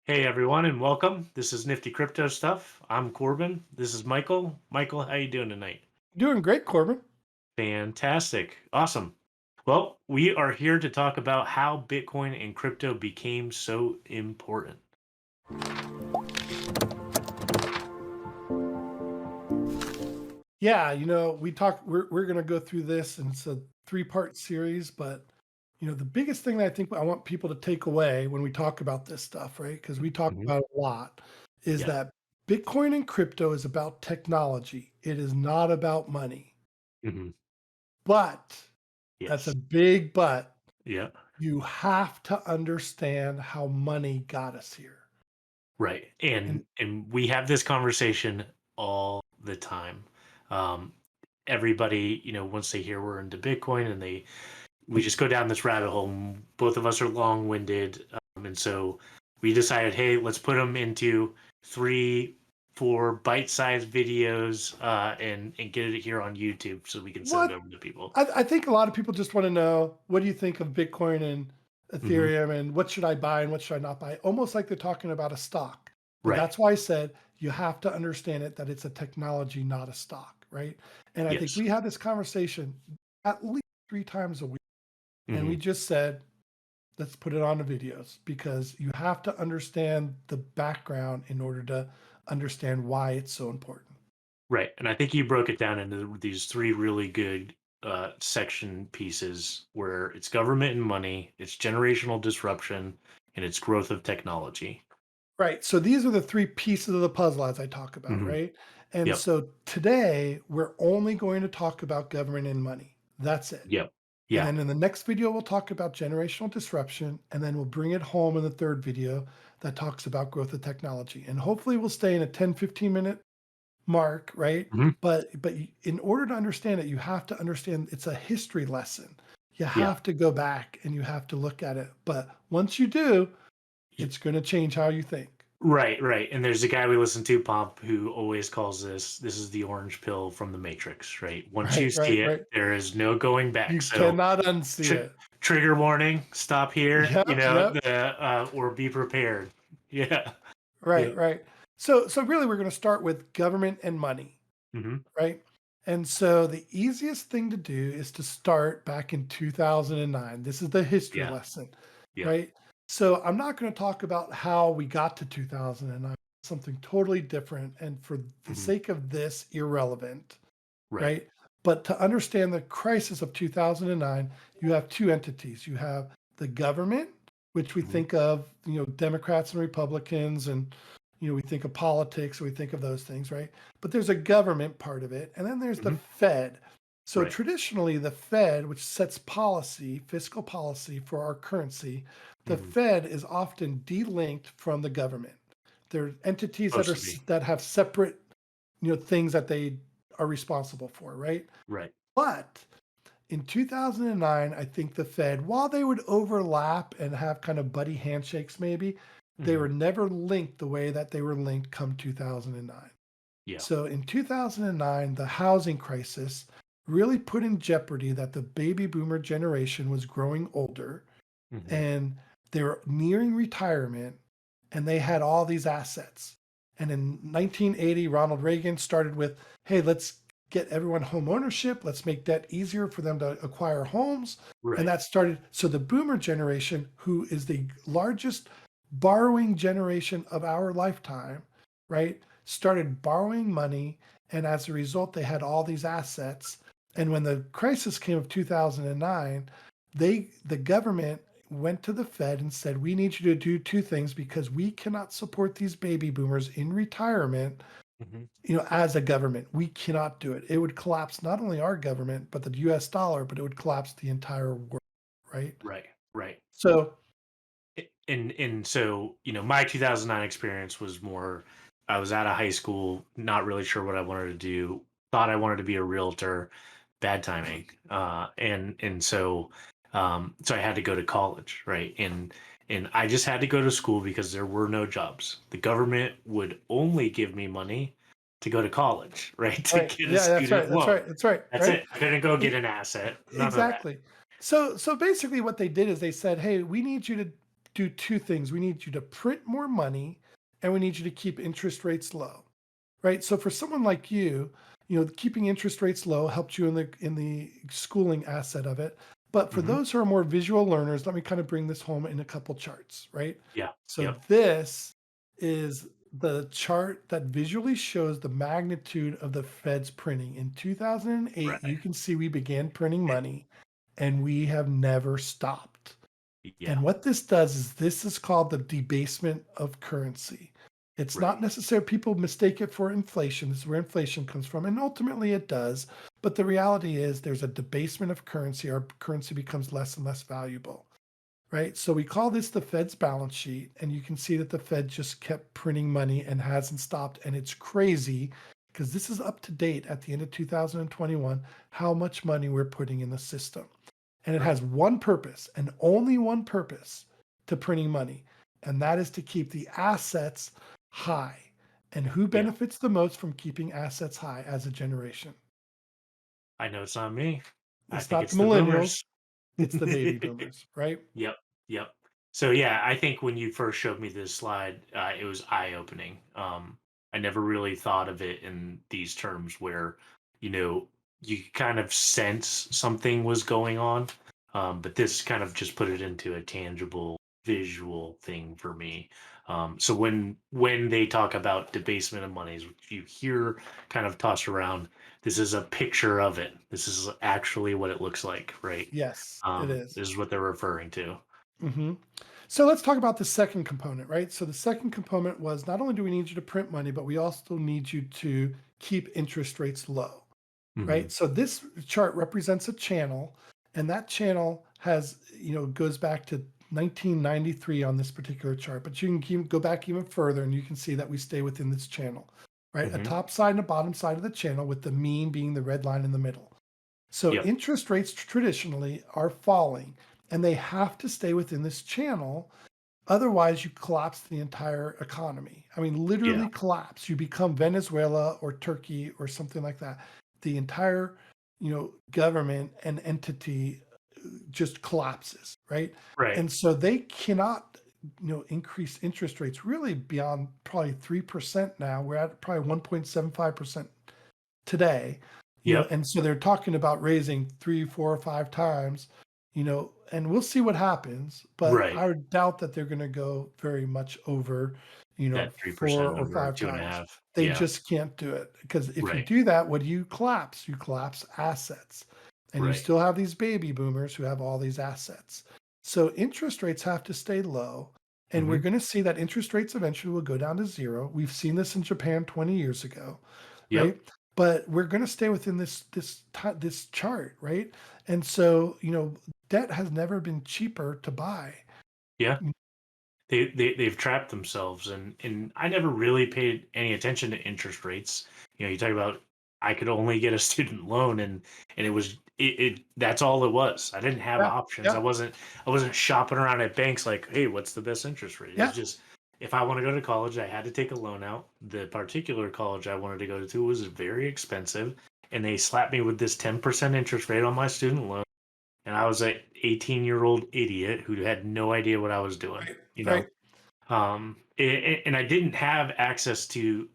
Hey everyone, and welcome. This is Nifty Crypto Stuff. I'm Corbin. This is Michael. Michael, how you doing tonight? Doing great, Corbin. Fantastic. Awesome. Well, we are here to talk about how Bitcoin and crypto became so important. Yeah, we talk. We're going to go through this, and it's a three-part series. But the biggest thing that I think I want people to take away when we talk about this stuff, right? Because we talk Hmm. about it a lot, is Yeah. that Bitcoin and crypto is about technology. It is not about money. Hmm. But that's a Yes. big but. Yeah. You have to understand how money got us here. Right. And And we have this conversation all the time. Um, Everybody, once they hear we're into Bitcoin and we just go down this rabbit hole. Both of us are long-winded, and so we decided, hey, let's put them into three, four bite-sized videos, and get it here on YouTube so we can send it what over to people. I think a lot of people just want to know, what do you think of Bitcoin and Hmm. Ethereum, and what should I buy and what should I not buy? Almost like they're talking about a stock. But Right. that's why I said you have to understand it, that it's a technology, not a stock, right? And I think Yes. we had this conversation at least three times a week. And we Hmm. just said, let's put it on the videos, because you have to understand the background in order to understand why it's so important. Right. And I think you broke it down into these three really good section pieces where it's government and money, it's generational disruption, and it's growth of technology. Right. So these are the three pieces of the puzzle as I talk about, Hmm. right? And Yep. so today we're only going to talk about government and money. That's it. Yep. And Yeah. then in the next video, we'll talk about generational disruption. And then we'll bring it home in the third video that talks about growth of technology. And hopefully we'll stay in a 10-15 minute mark, right? Hmm. But in order to understand it, you have to understand it's a history lesson. You Yeah. have to go back and you have to look at it. But once you do, it's going to change how you think. Right, right. And there's a guy we listen to, Pomp, who always calls this is the orange pill from the Matrix, right? Once you Right, right, see it, right. there is no going back. You So cannot unsee tr it. trigger warning, stop here, Yep, yep. or be prepared. Yeah. Right, Yep. right. So really we're going to start with government and money, Hmm. right? And so the easiest thing to do is to start back in 2009. This is the history Yeah. lesson, Yeah. right? So I'm not going to talk about how we got to 2009, something totally different, and for the Hmm. sake of this, irrelevant, Right. right? But to understand the crisis of 2009, you have two entities. You have the government, which we Hmm. think of, Democrats and Republicans, and we think of politics, we think of those things, right? But there's a government part of it, and then there's the Hmm. Fed. So Right. traditionally, the Fed, which sets policy, fiscal policy for our currency, the Hmm. Fed is often delinked from the government. They're entities Supposed to be. that have separate, things that they are responsible for, right? Right. But in 2009, I think the Fed, while they would overlap and have kind of buddy handshakes, maybe, they Hmm. were never linked the way that they were linked come 2009. Yeah. So in 2009, the housing crisis really put in jeopardy that the baby boomer generation was growing older, Hmm. and they were nearing retirement, and they had all these assets. And in 1980, Ronald Reagan started with, hey, let's get everyone home ownership. Let's make debt easier for them to acquire homes. And Right. that started. So the boomer generation, who is the largest borrowing generation of our lifetime, right, started borrowing money. And as a result, they had all these assets. And when the crisis came of 2009, the government went to the Fed and said, we need you to do two things, because we cannot support these baby boomers in retirement, Hmm. as a government. We cannot do it. It would collapse not only our government, but the US dollar, but it would collapse the entire world, right? Right. Right. So, And so my 2009 experience was more, I was out of high school, not really sure what I wanted to do, thought I wanted to be a realtor. Bad timing. And so I had to go to college, right? And I just had to go to school because there were no jobs. The government would only give me money to go to college, right? To right. get a Yeah, that's right. student That's loan. right. That's right. That's Right. it. I couldn't go get E- an asset, none of that. Exactly. So basically what they did is they said, hey, we need you to do two things. We need you to print more money, and we need you to keep interest rates low, right? So for someone like you know, keeping interest rates low helped you in the schooling asset of it. But for Hmm. those who are more visual learners, let me kind of bring this home in a couple charts, right? Yeah. So Yep. this is the chart that visually shows the magnitude of the Fed's printing. In 2008, Right. you can see we began printing money and we have never stopped. Yeah. And what this does is this is called the debasement of currency. It's not Right. necessary, people mistake it for inflation. This is where inflation comes from. And ultimately it does. But the reality is there's a debasement of currency. Our currency becomes less and less valuable, right? So we call this the Fed's balance sheet. And you can see that the Fed just kept printing money and hasn't stopped. And it's crazy because this is up to date at the end of 2021, how much money we're putting in the system. And it Right. has one purpose and only one purpose to printing money, and that is to keep the assets high. And who Yeah. benefits the most from keeping assets high as a generation? I know it's not me. I It's think not the it's the millennials, boomers. it's the baby boomers, right? Yep. Yep. So yeah, I think when you first showed me this slide, it was eye opening. I never really thought of it in these terms where, you know, you could kind of sense something was going on. But this kind of just put it into a tangible visual thing for me. So when they talk about debasement of monies, which you hear kind of tossed around, this is a picture of it. This is actually what it looks like, right? Yes, it is. This is what they're referring to. hmm So let's talk about the second component, right? So the second component was not only do we need you to print money, but we also need you to keep interest rates low, Hmm. right? So this chart represents a channel, and that channel has, you know, goes back to 1993 on this particular chart, but you can go back even further and you can see that we stay within this channel, right? A Hmm. top side and a bottom side of the channel with the mean being the red line in the middle. So Yep. interest rates traditionally are falling and they have to stay within this channel. Otherwise, you collapse the entire economy. I mean, Yeah. literally collapse. You become Venezuela or Turkey or something like that. The entire, you know, government and entity just collapses, right? Right. And so they cannot, you know, increase interest rates really beyond probably 3% now. We're at probably 1.75% today, you know, Yep. and so they're talking about raising three, four, or five times, you know, and we'll see what happens. But Right. I would doubt that they're going to go very much over, you know, That 3% four or number, five two and a times. half. They Yeah. just can't do it because if you Right. do that, what do you collapse? You collapse assets, and you Right. still have these baby boomers who have all these assets. So interest rates have to stay low. And we're Hmm. going to see that interest rates eventually will go down to zero. We've seen this in Japan 20 years ago, Yep. right? But we're going to stay within this chart, right? And so, you know, debt has never been cheaper to buy. Yeah. They've trapped themselves, and I never really paid any attention to interest rates. You know, you talk about I could only get a student loan, and it that's all it was. I didn't have Yeah, options. yeah, I wasn't shopping around at banks like, hey, what's the best interest rate? It was yeah, just if I want to go to college, I had to take a loan out. The particular college I wanted to go to was very expensive, and they slapped me with this 10% interest rate on my student loan, and I was an 18-year-old idiot who had no idea what I was doing. right, You know, right, and I didn't have access to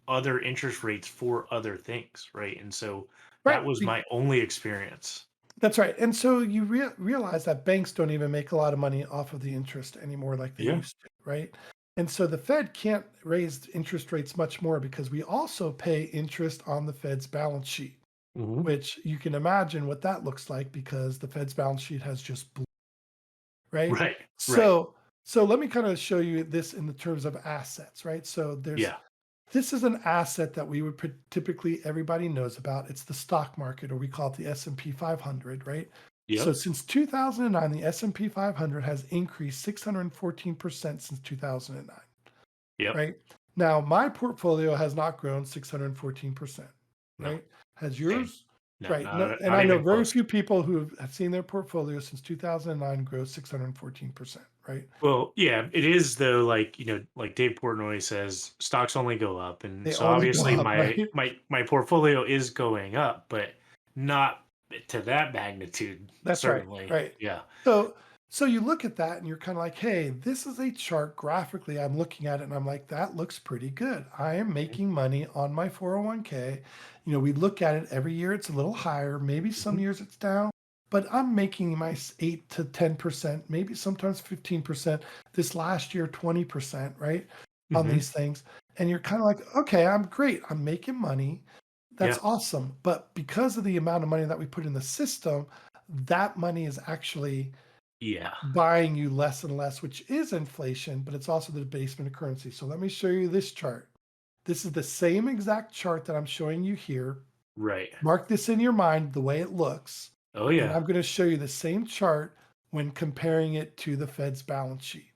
other interest rates for other things, right? And so that right. was my only experience. That's right. And so you realize that banks don't even make a lot of money off of the interest anymore like they Yeah. used to, right? And so the Fed can't raise interest rates much more because we also pay interest on the Fed's balance sheet, Hmm. which you can imagine what that looks like because the Fed's balance sheet has just right? Right. Right. So let me kind of show you this in the terms of assets, right? So there's Yeah. this is an asset that we would typically everybody knows about. It's the stock market, or we call it the S&P 500, right? So Yep. since 2009, the S&P 500 has increased 614% since 2009, Yep. right? Now, my portfolio has not grown 614%, No. right? Has Same. yours? No. Right. No, and Not I know even very close. few people who have seen their portfolio since 2009 grow 614%, right? Well, yeah, it is though. Like like Dave Portnoy says, stocks only go up, and They so only go obviously up, right? my portfolio is going up, but not to that magnitude. That's right, Certainly. right. Yeah. So So you look at that and you're kind of like, hey, this is a chart graphically. I'm looking at it and I'm like, that looks pretty good. I am Mhm, making money on my 401k. We look at it every year, it's a little higher. Maybe some mhm. years it's down, but I'm making my 8 to 10%, maybe sometimes 15%. This last year, 20%, right? On Mhm. these things. And you're kind of like, okay, I'm great. I'm making money. That's Yeah. awesome. But because of the amount of money that we put in the system, that money is actually Yeah. buying you less and less, which is inflation, but it's also the debasement of currency. So let me show you this chart. This is the same exact chart that I'm showing you here. Right. Mark this in your mind the way it looks. Oh, And yeah. I'm going to show you the same chart when comparing it to the Fed's balance sheet.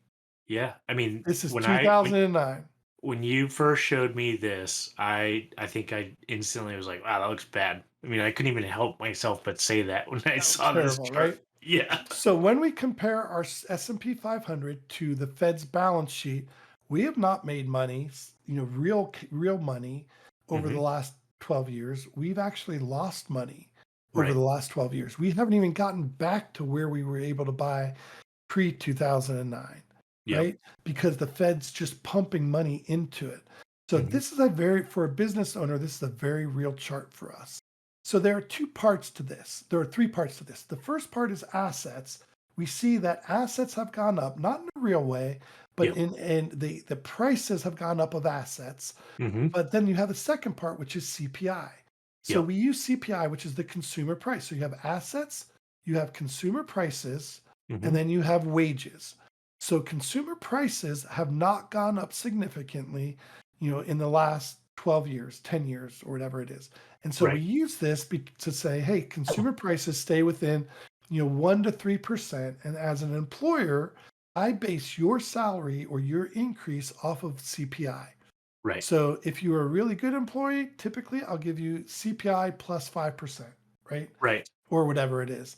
Yeah. I mean, This is when I when 2009. when you first showed me this, I think I instantly was like, "Wow, that looks bad." I mean, I couldn't even help myself but say that when I That looks saw this terrible, chart. right? Yeah. So when we compare our S&P 500 to the Fed's balance sheet, we have not made money, real money over the Mhm. last 12 years. We've actually lost money over Right. the last 12 years. We haven't even gotten back to where we were able to buy pre 2009, Yep. right? Because the Fed's just pumping money into it. So Mhm. this is for a business owner, this is a very real chart for us. So there are two parts to this. There are three parts to this. The first part is assets. We see that assets have gone up, not in a real way, but Yep. in the prices have gone up of assets. Mhm. But then you have the second part, which is CPI. So Yep. we use CPI, which is the consumer price. So you have assets, you have consumer prices, and Mhm. then you have wages. So consumer prices have not gone up significantly, in the last 12 years, 10 years, or whatever it is. And so we Right. use this to say, hey, consumer prices stay within, 1 to 3%. And as an employer, I base your salary or your increase off of CPI. Right. So if you're a really good employee, typically I'll give you CPI plus 5%, right? Right. Or whatever it is.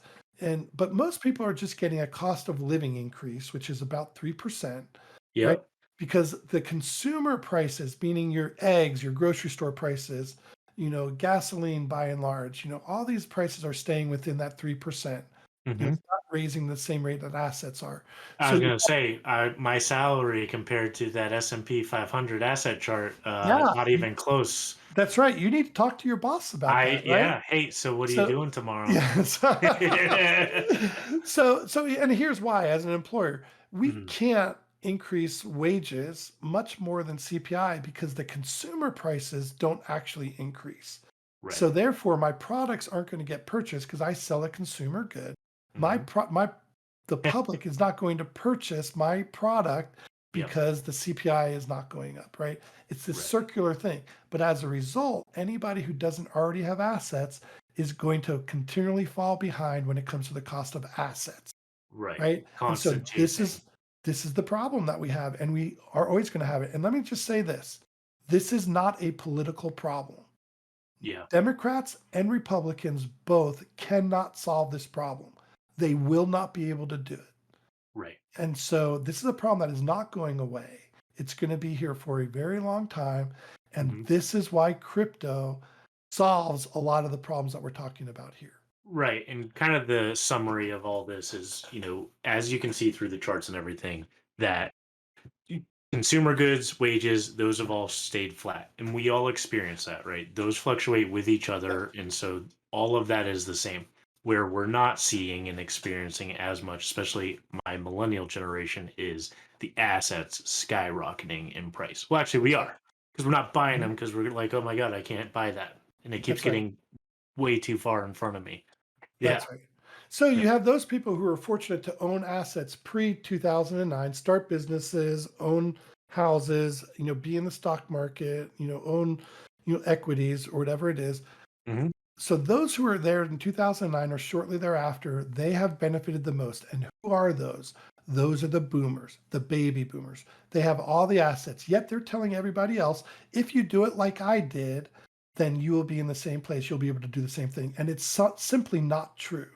But most people are just getting a cost of living increase, which is about 3%, right? Yep. Because the consumer prices, meaning your eggs, your grocery store prices, gasoline by and large, all these prices are staying within that 3%. Mhm. It's not raising the same rate that assets are. I So was gonna say, my salary compared to that S&P 500 asset chart, yeah, not even close. that's right. You need to talk to your boss about that, right? Yeah. Hey, so what are you So doing tomorrow? yes. And here's why, as an employer, we Mhm. can't increase wages much more than CPI because the consumer prices don't actually increase. Right. So therefore, my products aren't going to get purchased because I sell a consumer good. My Mhm. pro my The public is not going to purchase my product Yep. because the CPI is not going up, right? It's this Right. circular thing. But as a result, anybody who doesn't already have assets is going to continually fall behind when it comes to the cost of assets, Right. right? And so Constant this chasing. is this is the problem that we have, and we are always going to have it. And let me just say this: this is not a political problem. Yeah. Democrats and Republicans both cannot solve this problem. They will not be able to do it. Right. And so this is a problem that is not going away. It's going to be here for a very long time. And Mhm. this is why crypto solves a lot of the problems that we're talking about here. Right. And kind of the summary of all this is, as you can see through the charts and everything, that consumer goods, wages, those have all stayed flat. And we all experience that, right? Those fluctuate with each Yep, other. And so all of that is the same. Where we're not seeing and experiencing as much, especially my millennial generation, is the assets skyrocketing in price. Well, actually, we that's right. are because we're not buying Mhm. them because we're like, oh my God, I can't buy that. And it keeps That's right. getting way too far in front of me. Yeah. That's right. So Yeah. you have those people who are fortunate to own assets pre 2009, start businesses, own houses, be in the stock market, own, equities or whatever it is. Hmm. So those who are there in 2009 or shortly thereafter, they have benefited the most. And who are those? Those are the boomers, the baby boomers. They have all the assets, yet they're telling everybody else, if you do it like I did, then you will be in the same place. You'll be able to do the same thing. And it's simply not true.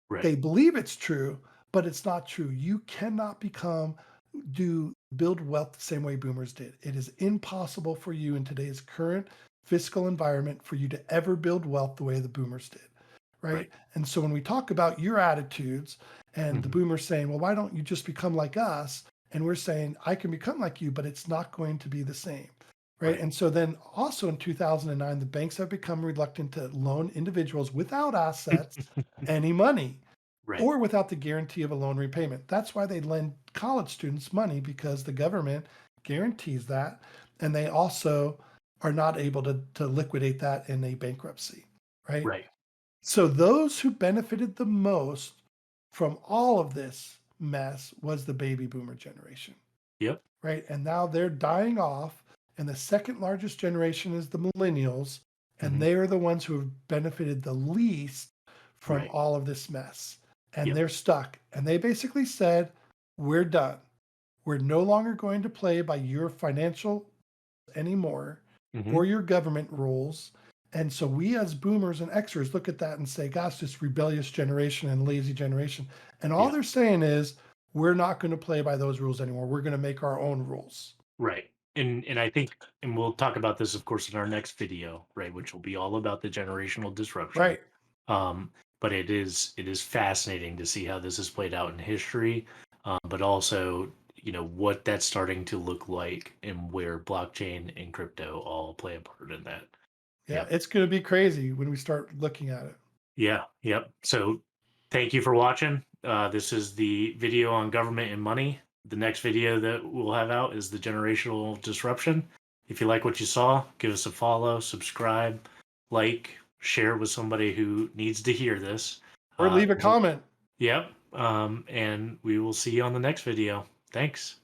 Right. They believe it's true, but it's not true. You cannot build wealth the same way boomers did. It is impossible for you in today's current fiscal environment for you to ever build wealth the way the boomers did, right? Right. And so when we talk about your attitudes and the Hmm. boomers saying, well, why don't you just become like us? And we're saying, I can become like you, but it's not going to be the same. Right. Right. And so then also in 2009, the banks have become reluctant to loan individuals without assets any money Right. or without the guarantee of a loan repayment. That's why they lend college students money because the government guarantees that. And they also are not able to liquidate that in a bankruptcy. Right. Right. So those who benefited the most from all of this mess was the baby boomer generation, Yep. right? And now they're dying off. And the second largest generation is the millennials. And Hmm. they are the ones who have benefited the least from Right. all of this mess. And Yep. they're stuck. And they basically said, we're done. We're no longer going to play by your financial anymore Hmm. or your government rules. And so we as boomers and Xers look at that and say, gosh, this rebellious generation and lazy generation. And all Yeah. they're saying is, we're not going to play by those rules anymore. We're going to make our own rules. Right. And I think, and we'll talk about this, of course, in our next video, right, which will be all about the generational disruption. Right. Um, but it is fascinating to see how this is played out in history, but also, what that's starting to look like and where blockchain and crypto all play a part in that. Yeah. Yep. It's going to be crazy when we start looking at it. Yeah. Yep. So thank you for watching. This is the video on government and money. The next video that we'll have out is the generational disruption. If you like what you saw, give us a follow, subscribe, like, share with somebody who needs to hear this. Or leave a comment. Yep. And we will see you on the next video. Thanks.